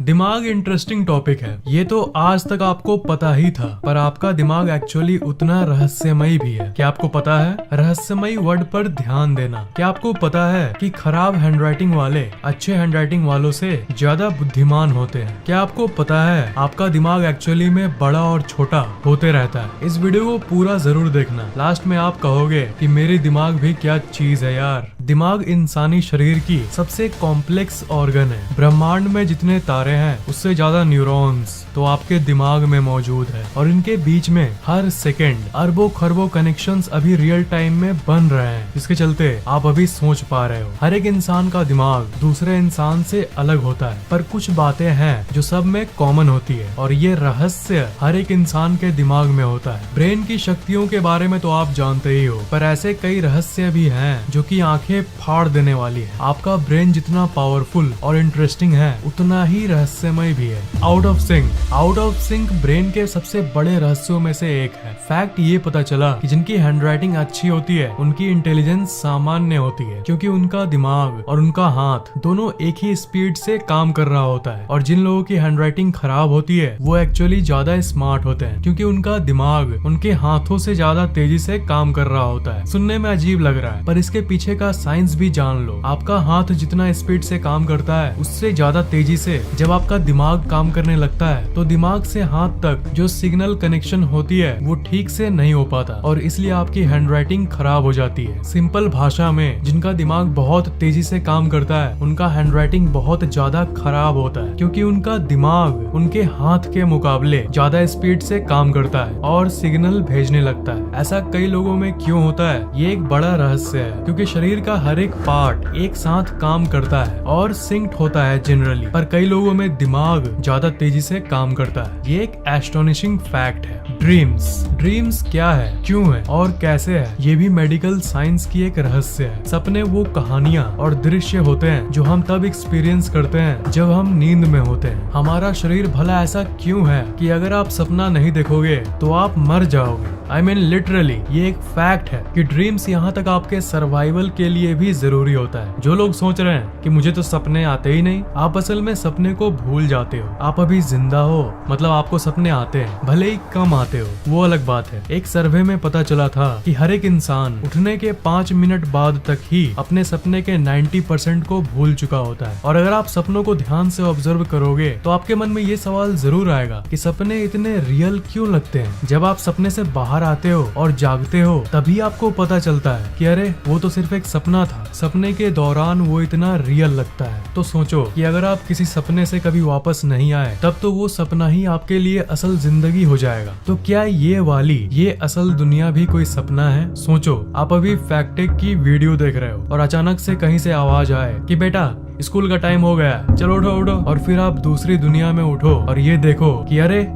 दिमाग interesting topic है। ये तो आज तक आपको पता ही था, पर आपका दिमाग एक्चुअली उतना रहस्यमयी भी है। क्या आपको पता है? रहस्यमयी वर्ड पर ध्यान देना। क्या आपको पता है कि खराब हैंडराइटिंग वाले अच्छे हैंडराइटिंग वालों से ज्यादा बुद्धिमान होते हैं? क्या आपको पता है आपका दिमाग एक्चुअली में बड़ा और छोटा होते रहता है? इस वीडियो को पूरा जरूर देखना। लास्ट में आप कहोगे कि मेरी दिमाग भी क्या चीज है यार। दिमाग इंसानी शरीर की सबसे कॉम्प्लेक्स ऑर्गन है। ब्रह्मांड में जितने तारे हैं उससे ज्यादा न्यूरॉन्स तो आपके दिमाग में मौजूद है, और इनके बीच में हर सेकंड अरबों खरबों कनेक्शंस अभी रियल टाइम में बन रहे हैं, जिसके चलते आप अभी सोच पा रहे हो। हर एक इंसान का दिमाग दूसरे इंसान से अलग होता है, पर कुछ बातें हैं जो सब में कॉमन होती है, और ये रहस्य हर एक इंसान के दिमाग में होता है। ब्रेन की शक्तियों के बारे में तो आप जानते ही हो, पर ऐसे कई रहस्य भी हैं जो कि आंखें फाड़ देने वाली है। आपका ब्रेन जितना पावरफुल और इंटरेस्टिंग है उतना ही रहस्यमय भी है। आउट ऑफ सिंक ब्रेन के सबसे बड़े रहस्यों में से एक है। फैक्ट ये पता चला कि जिनकी हैंडराइटिंग अच्छी होती है उनकी इंटेलिजेंस सामान्य होती है, क्योंकि उनका दिमाग और उनका हाथ दोनों एक ही स्पीड से काम कर रहा होता है। और जिन लोगों की हैंडराइटिंग खराब होती है वो एक्चुअली ज्यादा स्मार्ट होते हैं, क्योंकि उनका दिमाग उनके हाथों से ज्यादा तेजी से काम कर रहा होता है। सुनने में अजीब लग रहा है, पर इसके पीछे का साइंस भी जान लो। आपका हाथ जितना स्पीड से काम करता है उससे ज्यादा तेजी से जब आपका दिमाग काम करने लगता है तो दिमाग से हाथ तक जो सिग्नल कनेक्शन होती है वो ठीक से नहीं हो पाता, और इसलिए आपकी हैंडराइटिंग खराब हो जाती है। सिंपल भाषा में, जिनका दिमाग बहुत तेजी से काम करता है उनका हैंडराइटिंग बहुत ज्यादा खराब होता है, क्योंकि उनका दिमाग उनके हाथ के मुकाबले ज्यादा स्पीड से काम करता है और सिग्नल भेजने लगता है। ऐसा कई लोगों में क्यों होता है ये एक बड़ा रहस्य है, क्योंकि शरीर का हर एक पार्ट एक साथ काम करता है और सिंक्ड होता है जनरली, पर कई लोगों में दिमाग ज्यादा तेजी से काम करता है। ये एक एस्टोनिशिंग फैक्ट है। ड्रीम्स क्या है, क्यों है और कैसे है, ये भी मेडिकल साइंस की एक रहस्य है। सपने वो कहानियां और दृश्य होते हैं जो हम तब एक्सपीरियंस करते हैं जब हम नींद में होते हैं। हमारा शरीर भला ऐसा क्यों है कि अगर आप सपना नहीं देखोगे तो आप मर जाओगे। I mean लिटरली ये एक फैक्ट है कि ड्रीम्स यहाँ तक आपके सर्वाइवल के लिए भी जरूरी होता है। जो लोग सोच रहे हैं कि मुझे तो सपने आते ही नहीं, आप असल में सपने को भूल जाते हो। आप अभी जिंदा हो, मतलब आपको सपने आते हैं, भले ही कम आते हो, वो अलग बात है। एक सर्वे में पता चला था कि हर एक इंसान उठने के 5 मिनट बाद तक ही अपने सपने के 90% को भूल चुका होता है। और अगर आप सपनों को ध्यान से ऑब्जर्व करोगे तो आपके मन में ये सवाल जरूर आएगा कि सपने इतने रियल क्यों लगते हैं। जब आप सपने से बाहर आते हो और जागते हो तभी आपको पता चलता है कि अरे वो तो सिर्फ एक सपना था। सपने के दौरान वो इतना रियल लगता है। तो सोचो कि अगर आप किसी सपने से कभी वापस नहीं आए तब तो वो सपना ही आपके लिए असल जिंदगी हो जाएगा। तो क्या ये असल दुनिया भी कोई सपना है? सोचो, आप अभी फैक्टेक की वीडियो देख रहे हो और अचानक से कहीं से आवाज आए कि बेटा स्कूल का टाइम हो गया, चलो उठो, और फिर आप दूसरी दुनिया में उठो और ये देखो कि अरे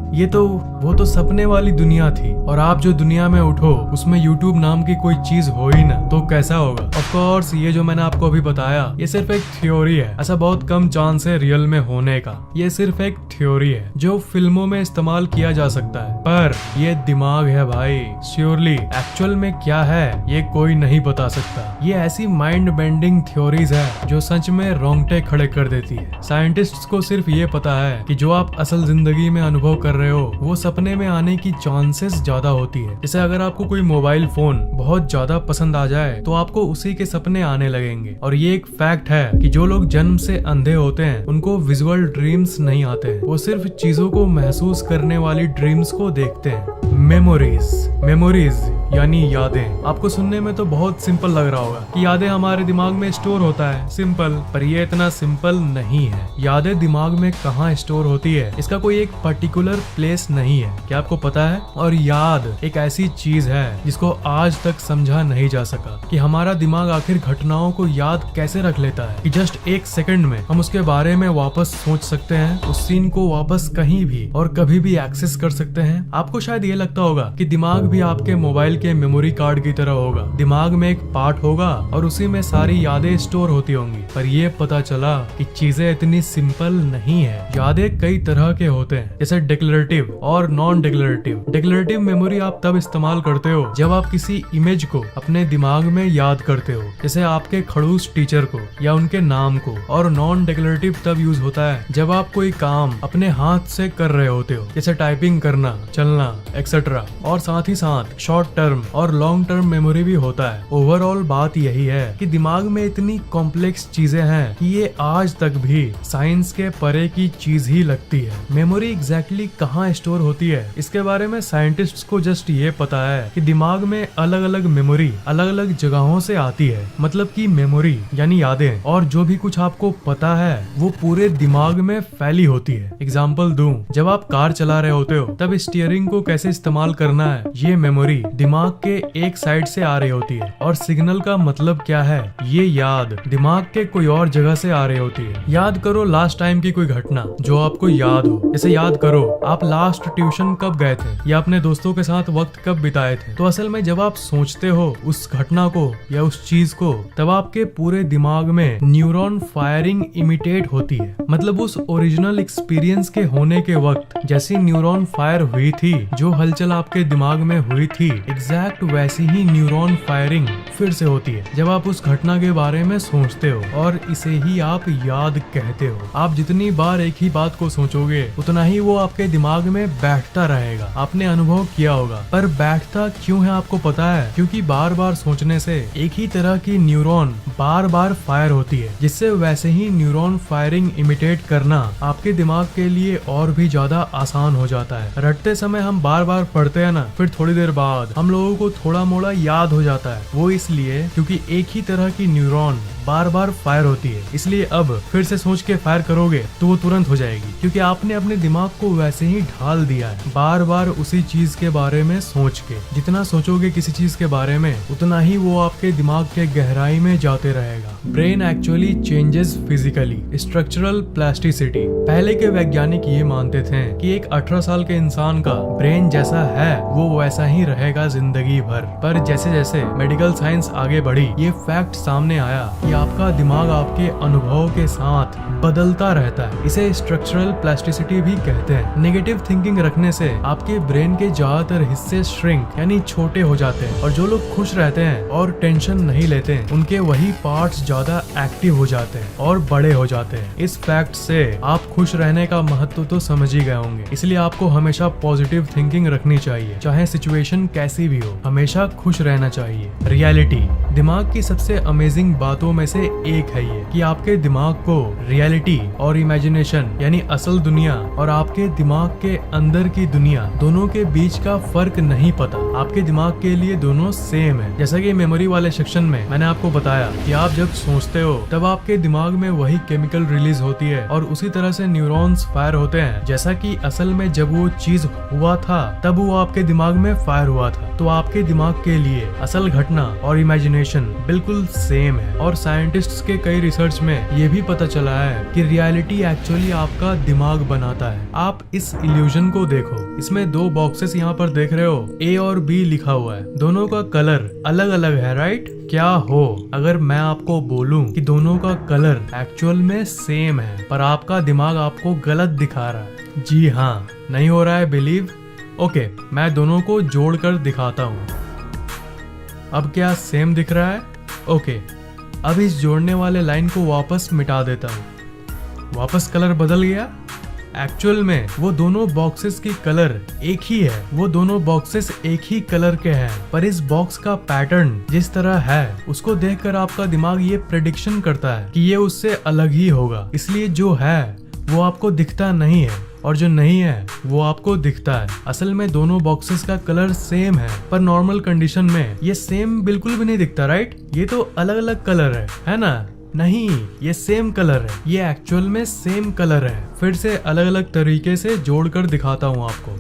वो तो सपने वाली दुनिया थी, और आप जो दुनिया में उठो उसमें यूट्यूब नाम की कोई चीज हो ही ना, तो कैसा होगा? ऑफ कोर्स ये जो मैंने आपको अभी बताया ये सिर्फ एक थ्योरी है। ऐसा बहुत कम चांस है रियल में होने का। ये सिर्फ एक थ्योरी है जो फिल्मों में इस्तेमाल किया जा सकता है, पर ये दिमाग है भाई। श्योरली एक्चुअल में क्या है ये कोई नहीं बता सकता। ये ऐसी माइंड बेंडिंग थ्योरीज है जो सच में रोंगटे खड़े कर देती है। साइंटिस्ट्स को सिर्फ ये पता है कि जो आप असल जिंदगी में अनुभव कर रहे हो वो सपने में आने की चांसेस ज्यादा होती है। जैसे अगर आपको कोई मोबाइल फोन बहुत ज्यादा पसंद आ जाए तो आपको उसी के सपने आने लगेंगे। और ये एक फैक्ट है कि जो लोग जन्म से अंधे होते हैं उनको विजुअल ड्रीम्स नहीं आते हैं, वो सिर्फ चीजों को महसूस करने वाली ड्रीम्स को देखते हैं। मेमोरीज यानी यादें। आपको सुनने में तो बहुत सिंपल लग रहा होगा कि यादें हमारे दिमाग में स्टोर होता है, सिंपल, पर ये इतना सिंपल नहीं है। यादें दिमाग में कहाँ स्टोर होती है इसका कोई एक पर्टिकुलर प्लेस नहीं है, क्या आपको पता है? और याद एक ऐसी चीज है जिसको आज तक समझा नहीं जा सका कि हमारा दिमाग आखिर घटनाओं को याद कैसे रख लेता है कि जस्ट एक सेकंड में हम उसके बारे में वापस सोच सकते हैं, उस सीन को वापस कहीं भी और कभी भी एक्सेस कर सकते हैं। आपको शायद ये लगता होगा कि दिमाग भी आपके मोबाइल के मेमोरी कार्ड की तरह होगा। दिमाग में एक पार्ट होगा और उसी में सारी यादें स्टोर होती होंगी, पर ये पता पता चला कि चीजें इतनी सिंपल नहीं है। यादें कई तरह के होते हैं, जैसे डिक्लेरेटिव और नॉन डिक्लेरेटिव। डिक्लेरेटिव मेमोरी आप तब इस्तेमाल करते हो जब आप किसी इमेज को अपने दिमाग में याद करते हो, जैसे आपके खड़ूस टीचर को या उनके नाम को। और नॉन डिक्लेरेटिव तब यूज होता है जब आप कोई काम अपने हाथ से कर रहे होते हो, जैसे टाइपिंग करना, चलना एक्सेट्रा। और साथ ही साथ शॉर्ट टर्म और लॉन्ग टर्म मेमोरी भी होता है। ओवरऑल बात यही है कि दिमाग में इतनी कॉम्प्लेक्स चीजें हैं कि ये आज तक भी साइंस के परे की चीज ही लगती है। मेमोरी एग्जैक्टली कहाँ स्टोर होती है, इसके बारे में साइंटिस्ट्स को जस्ट ये पता है कि दिमाग में अलग अलग मेमोरी अलग अलग जगहों से आती है। मतलब कि मेमोरी यानी यादें और जो भी कुछ आपको पता है वो पूरे दिमाग में फैली होती है। एग्जाम्पल दूं, जब आप कार चला रहे होते हो तब स्टीयरिंग को कैसे इस्तेमाल करना है, ये मेमोरी दिमाग के एक साइड से आ रही होती है। और सिग्नल का मतलब क्या है, ये याद दिमाग के कोई और जगह से आ रही होती है। याद करो लास्ट टाइम की कोई घटना जो आपको याद हो। जैसे याद करो आप लास्ट ट्यूशन कब गए थे या अपने दोस्तों के साथ वक्त कब बिताए थे। तो असल में जब आप सोचते हो उस घटना को या उस चीज को, तब आपके पूरे दिमाग में न्यूरॉन फायरिंग इमिटेट होती है। मतलब उस ओरिजिनल एक्सपीरियंस के होने के वक्त जैसी न्यूरॉन फायर हुई थी, जो हलचल आपके दिमाग में हुई थी, एग्जैक्ट वैसी ही न्यूरॉन फायरिंग फिर से होती है जब आप उस घटना के बारे में सोचते हो। और इसे ही आप याद कहते हो। आप जितनी बार एक ही बात को सोचोगे उतना ही वो आपके दिमाग में बैठता रहेगा। आपने अनुभव किया होगा, पर बैठता क्यों है आपको पता है? क्योंकि बार बार सोचने से एक ही तरह की न्यूरॉन बार बार फायर होती है, जिससे वैसे ही न्यूरॉन फायरिंग इमिटेट करना आपके दिमाग के लिए और भी ज्यादा आसान हो जाता है। रटते समय हम बार बार पढ़ते हैं ना, फिर थोड़ी देर बाद हम लोगों को थोड़ा मोड़ा याद हो जाता है। वो इसलिए क्योंकि एक ही तरह की न्यूरॉन बार बार फायर होती है। इसलिए अब फिर से सोच के फायर करोगे तो वो तुरंत हो जाएगी, क्योंकि आपने अपने दिमाग को वैसे ही ढाल दिया है बार बार उसी चीज के बारे में सोच के। जितना सोचोगे किसी चीज के बारे में उतना ही वो आपके दिमाग के गहराई में जाते रहेगा। Brain actually changes physically, structural plasticity. पहले के वैज्ञानिक ये मानते थे कि एक 18 साल के इंसान का ब्रेन जैसा है वो वैसा ही रहेगा जिंदगी भर। पर जैसे जैसे मेडिकल साइंस आगे बढ़ी, ये फैक्ट सामने आया कि आपका दिमाग आपके अनुभव के साथ बदलता रहता है। इसे स्ट्रक्चरल प्लास्टिसिटी भी कहते हैं। नेगेटिव थिंकिंग रखने से आपके ब्रेन के ज्यादातर हिस्से श्रिंक यानी छोटे हो जाते हैं, और जो लोग खुश रहते हैं और टेंशन नहीं लेते हैं उनके वही पार्ट्स ज्यादा एक्टिव हो जाते हैं और बड़े हो जाते हैं। इस फैक्ट से आप खुश रहने का महत्व तो समझ ही गए होंगे। इसलिए आपको हमेशा पॉजिटिव थिंकिंग रखनी चाहिए, चाहे सिचुएशन कैसी भी हो। हमेशा खुश रहना चाहिए। रियलिटी, दिमाग की सबसे अमेजिंग बातों में से एक है ये कि आपके दिमाग को रियलिटी और इमेजिनेशन यानी असल दुनिया और आपके दिमाग के अंदर की दुनिया दोनों के बीच का फर्क नहीं पता। आपके दिमाग के लिए दोनों सेम है। जैसा कि मेमोरी वाले सेक्शन में मैंने आपको बताया कि आप जब सोचते हो तब आपके दिमाग में वही केमिकल रिलीज होती है और उसी तरह से न्यूरॉन्स फायर होते हैं जैसा कि असल में जब वो चीज हुआ था तब वो आपके दिमाग में फायर हुआ था। तो आपके दिमाग के लिए असल घटना और इमेजिनेशन बिल्कुल सेम है। और साइंटिस्ट्स के कई रिसर्च में ये भी पता चला है कि रियलिटी एक्चुअली आपका दिमाग बनाता है। आप इस इल्यूजन को देखो, इसमें दो बॉक्सेस यहाँ पर देख रहे हो, ए और बी लिखा हुआ है। दोनों का कलर अलग अलग है, राइट? क्या हो अगर मैं आपको बोलूं कि दोनों का कलर एक्चुअल में सेम है, पर आपका दिमाग आपको गलत दिखा रहा है? जी हाँ, नहीं हो रहा है बिलीव? ओके, मैं दोनों को जोड़कर दिखाता हूँ। अब क्या सेम दिख रहा है? ओके, अब इस जोड़ने वाले लाइन को वापस मिटा देता हूँ। वापस कलर बदल गया। एक्चुअल में वो दोनों बॉक्सेस की कलर एक ही है, वो दोनों बॉक्सेस एक ही कलर के हैं, पर इस बॉक्स का पैटर्न जिस तरह है उसको देखकर आपका दिमाग ये प्रेडिक्शन करता है कि ये उससे अलग ही होगा। इसलिए जो है वो आपको दिखता नहीं है और जो नहीं है वो आपको दिखता है। असल में दोनों बॉक्सेस का कलर सेम है, पर नॉर्मल कंडीशन में ये सेम बिल्कुल भी नहीं दिखता, राइट? ये तो अलग अलग कलर है ना? नहीं, ये सेम कलर है। ये एक्चुअल में सेम कलर है। फिर से अलग अलग तरीके से जोड़कर दिखाता हूँ आपको।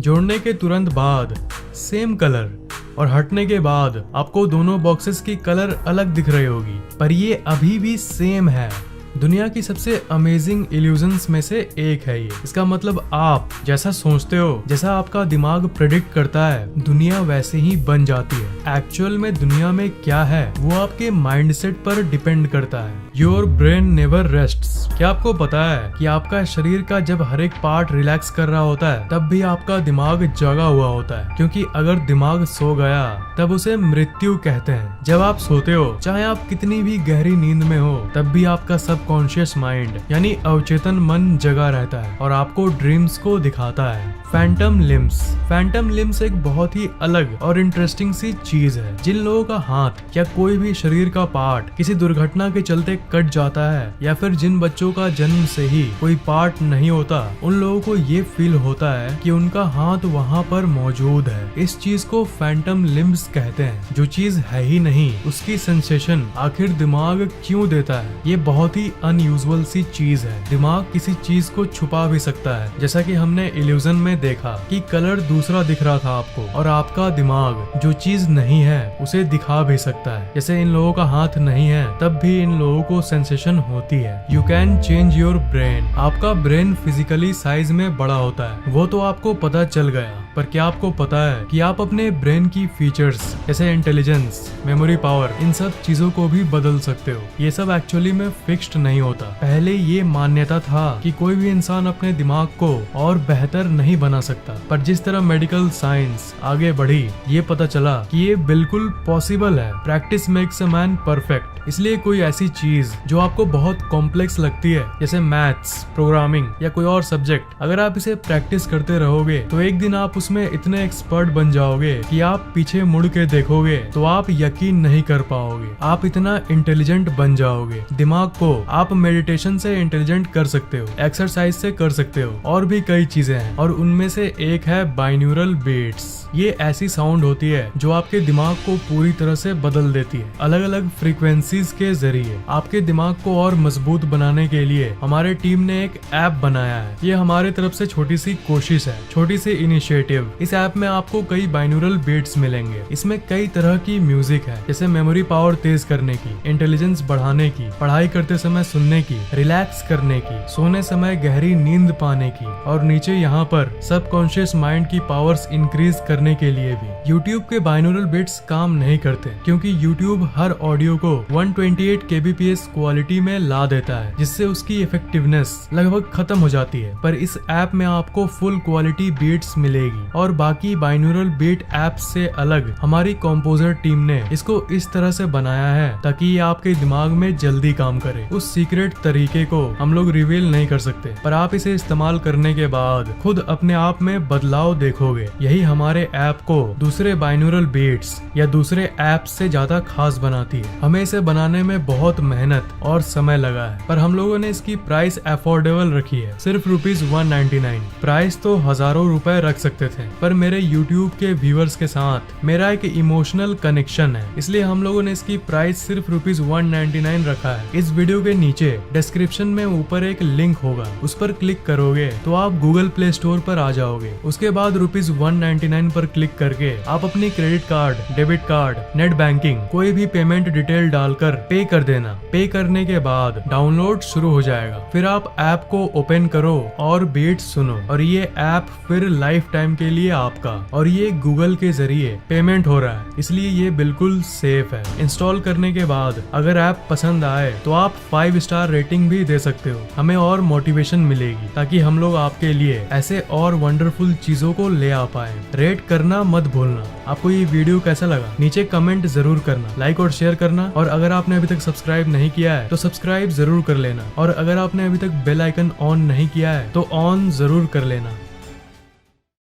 जोड़ने के तुरंत बाद सेम कलर और हटने के बाद आपको दोनों बॉक्सेस की कलर अलग दिख रही होगी, पर ये अभी भी सेम है। दुनिया की सबसे अमेजिंग इल्यूजन्स में से एक है ये। इसका मतलब आप जैसा सोचते हो, जैसा आपका दिमाग प्रेडिक्ट करता है, दुनिया वैसे ही बन जाती है। एक्चुअल में दुनिया में क्या है वो आपके माइंडसेट पर डिपेंड करता है। Your brain never rests. क्या आपको पता है कि आपका शरीर का जब हर एक पार्ट रिलैक्स कर रहा होता है तब भी आपका दिमाग जगा हुआ होता है, क्योंकि अगर दिमाग सो गया तब उसे मृत्यु कहते हैं। जब आप सोते हो, चाहे आप कितनी भी गहरी नींद में हो, तब भी आपका सबकॉन्शियस माइंड यानी अवचेतन मन जगा रहता है और आपको ड्रीम्स को दिखाता है। Phantom limbs. फैंटम लिम्स एक बहुत ही अलग और इंटरेस्टिंग सी चीज है। जिन लोगों का हाथ या कोई भी शरीर का पार्ट किसी दुर्घटना के चलते कट जाता है, या फिर जिन बच्चों का जन्म से ही कोई पार्ट नहीं होता, उन लोगों को ये फील होता है कि उनका हाथ वहाँ पर मौजूद है। इस चीज को फैंटम लिम्स कहते हैं। जो चीज है ही नहीं उसकी सेंसेशन आखिर दिमाग क्यों देता है? ये बहुत ही अनयूजुअल सी चीज है। दिमाग किसी चीज को छुपा भी सकता है, जैसा कि हमने इल्यूजन में देखा कि कलर दूसरा दिख रहा था आपको, और आपका दिमाग जो चीज नहीं है उसे दिखा भी सकता है। जैसे इन लोगों का हाथ नहीं है तब भी इन लोगों को सेंसेशन होती है। You can change your brain. आपका ब्रेन फिजिकली साइज में बड़ा होता है, वो तो आपको पता चल गया, पर क्या आपको पता है कि आप अपने ब्रेन की फीचर्स जैसे इंटेलिजेंस, मेमोरी पावर, इन सब चीजों को भी बदल सकते हो। ये सब एक्चुअली में फिक्स्ड नहीं होता। पहले ये मान्यता था कि कोई भी इंसान अपने दिमाग को और बेहतर नहीं बना सकता, पर जिस तरह मेडिकल साइंस आगे बढ़ी, ये पता चला कि ये बिल्कुल पॉसिबल है। Practice makes a man perfect. इसलिए कोई ऐसी चीज जो आपको बहुत कॉम्प्लेक्स लगती है, जैसे मैथ्स, प्रोग्रामिंग या कोई और सब्जेक्ट, अगर आप इसे प्रैक्टिस करते रहोगे तो एक दिन आप उसमें इतने एक्सपर्ट बन जाओगे कि आप पीछे मुड़ के देखोगे तो आप यकीन नहीं कर पाओगे। आप इतना इंटेलिजेंट बन जाओगे। दिमाग को आप मेडिटेशन से इंटेलिजेंट कर सकते हो, एक्सरसाइज से कर सकते हो, और भी कई चीजें हैं, और उनमें से एक है बाइन्यूरल बीट्स। ये ऐसी साउंड होती है जो आपके दिमाग को पूरी तरह से बदल देती है। अलग अलग फ्रीक्वेंसीज के जरिए आपके दिमाग को और मजबूत बनाने के लिए हमारे टीम ने एक ऐप बनाया है। ये हमारे तरफ से छोटी सी कोशिश है, छोटी सी इनिशिएटिव। इस ऐप में आपको कई बाइन्यूरल बीट्स मिलेंगे। इसमें कई तरह की म्यूजिक है, जैसे मेमोरी पावर तेज करने की, इंटेलिजेंस बढ़ाने की, पढ़ाई करते समय सुनने की, रिलैक्स करने की, सोने समय गहरी नींद पाने की, और नीचे यहाँ पर सबकॉन्शियस माइंड की पावर्स इंक्रीज करने के लिए भी। YouTube के बाइनोरल बिट्स काम नहीं करते, क्योंकि YouTube हर ऑडियो को 128 kbps क्वालिटी में ला देता है, जिससे उसकी इफेक्टिवनेस लगभग खत्म हो जाती है। पर इस ऐप में आपको फुल क्वालिटी बीट्स मिलेगी, और बाकी बाइनोरल बीट ऐप से अलग हमारी कंपोजर टीम ने इसको इस तरह से बनाया है ताकि ये आपके दिमाग में जल्दी काम करे। उस सीक्रेट तरीके को हम लोग रिवील नहीं कर सकते, पर आप इसे इस्तेमाल करने के बाद खुद अपने आप में बदलाव देखोगे। यही हमारे ऐप को दूसरे बाइनोरल बीट्स या दूसरे ऐप से ज्यादा खास बनाती है। हमें इसे बनाने में बहुत मेहनत और समय लगा है, पर हम लोगों ने इसकी प्राइस अफोर्डेबल रखी है, सिर्फ ₹199। प्राइस तो हजारों रुपए रख सकते थे, पर मेरे YouTube के व्यूअर्स के साथ मेरा एक इमोशनल कनेक्शन है, इसलिए हम लोगों ने इसकी प्राइस सिर्फ ₹199 रखा है। इस वीडियो के नीचे डिस्क्रिप्शन में ऊपर एक लिंक होगा, उस पर क्लिक करोगे तो आप गूगल प्ले स्टोर पर आ जाओगे। उसके बाद ₹199 पर क्लिक करके आप अपनी credit card, debit card, net banking, कोई भी पेमेंट डिटेल डालकर पे कर देना। पे करने के बाद डाउनलोड शुरू हो जाएगा। फिर आप ऐप को ओपन करो और बीट सुनो, और ये ऐप फिर लाइफ टाइम के लिए आपका, और ये गूगल के जरिए पेमेंट हो रहा है, इसलिए ये बिल्कुल सेफ है। इंस्टॉल करने के बाद अगर ऐप पसंद आए तो आप 5 स्टार रेटिंग भी दे सकते हो। हमें और मोटिवेशन मिलेगी ताकि हम लोग आपके लिए ऐसे और वंडरफुल चीजों को ले आ पाए। रेट करना मत भूलना। आपको ये वीडियो कैसा लगा नीचे कमेंट जरूर करना, लाइक और शेयर करना, और अगर आपने अभी तक सब्सक्राइब नहीं किया है तो सब्सक्राइब जरूर कर लेना, और अगर आपने अभी तक बेल आइकन ऑन नहीं किया है तो ऑन जरूर कर लेना।